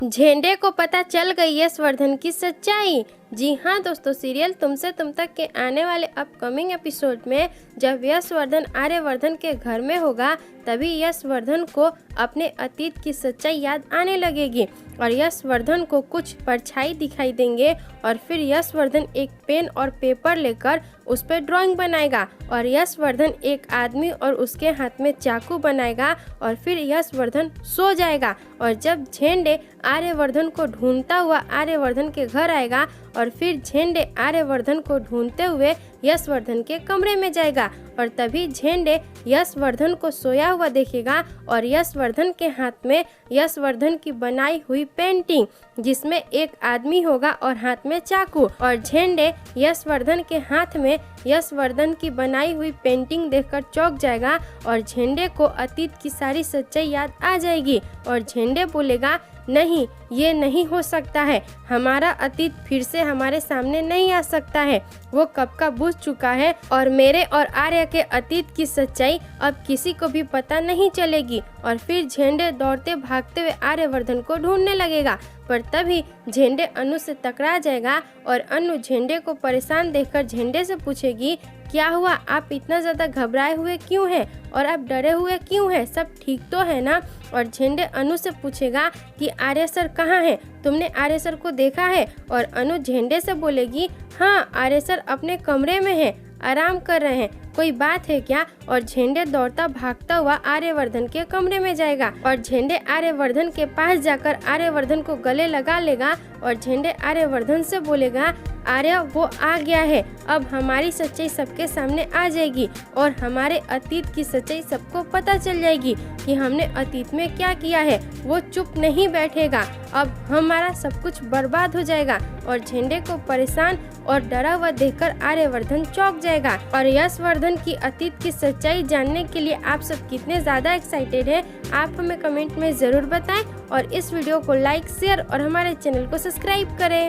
झेंडे को पता चल गई यशवर्धन की सच्चाई। जी हाँ दोस्तों, सीरियल तुमसे तुम तक के आने वाले अपकमिंग एपिसोड में जब यशवर्धन आर्यवर्धन के घर में होगा तभी यशवर्धन को अपने अतीत की सच्चाई याद आने लगेगी और यशवर्धन को कुछ परछाई दिखाई देंगे और फिर यशवर्धन एक पेन और पेपर लेकर उस पर ड्राइंग बनाएगा और यशवर्धन एक आदमी और उसके हाथ में चाकू बनाएगा और फिर यशवर्धन सो जाएगा। और जब झेंडे आर्यवर्धन को ढूंढता हुआ आर्यवर्धन के घर आएगा और फिर झेंडे आर्यवर्धन को ढूंढते हुए यशवर्धन के कमरे में जाएगा और तभी झेंडे यशवर्धन को सोया हुआ देखेगा और यशवर्धन के हाथ में यशवर्धन की बनाई हुई पेंटिंग जिसमें एक आदमी होगा और हाथ में चाकू। और झेंडे यशवर्धन के हाथ में यशवर्धन की बनाई हुई पेंटिंग देखकर चौंक जाएगा और झेंडे को अतीत की सारी सच्चाई याद आ जाएगी और झेंडे बोलेगा, नहीं, ये नहीं हो सकता है, हमारा अतीत फिर से हमारे सामने नहीं आ सकता है, वो कब का बुझ चुका है और मेरे और आर्य के अतीत की सच्चाई अब किसी को भी पता नहीं चलेगी। और फिर झेंडे दौड़ते भागते हुए आर्यवर्धन को ढूंढने लगेगा, पर तभी झेंडे अनु से टकरा जाएगा और अनु झेंडे को परेशान देखकर झेंडे से पूछेगी, क्या हुआ, आप इतना ज़्यादा घबराए हुए क्यों हैं और आप डरे हुए क्यों हैं, सब ठीक तो है ना। और झेंडे अनु से पूछेगा कि आर्य सर कहाँ हैं, तुमने आर्य सर को देखा है। और अनु झेंडे से बोलेगी, हाँ, आर्य सर अपने कमरे में हैं, आराम कर रहे हैं, कोई बात है क्या। और झेंडे दौड़ता भागता हुआ आर्यवर्धन के कमरे में जाएगा और झेंडे आर्यवर्धन के पास जाकर आर्यवर्धन को गले लगा लेगा और झेंडे आर्यवर्धन से बोलेगा, आर्य वो आ गया है, अब हमारी सच्चाई सबके सामने आ जाएगी और हमारे अतीत की सच्चाई सबको पता चल जाएगी कि हमने अतीत में क्या किया है। वो चुप नहीं बैठेगा, अब हमारा सब कुछ बर्बाद हो जाएगा। और झेंडे को परेशान और डरा हुआ देखकर आर्यवर्धन चौंक जाएगा। और यशवर्धन की अतीत की सच्चाई जानने के लिए आप सब कितने ज़्यादा एक्साइटेड हैं, आप हमें कमेंट में ज़रूर बताएं और इस वीडियो को लाइक, शेयर और हमारे चैनल को सब्सक्राइब करें।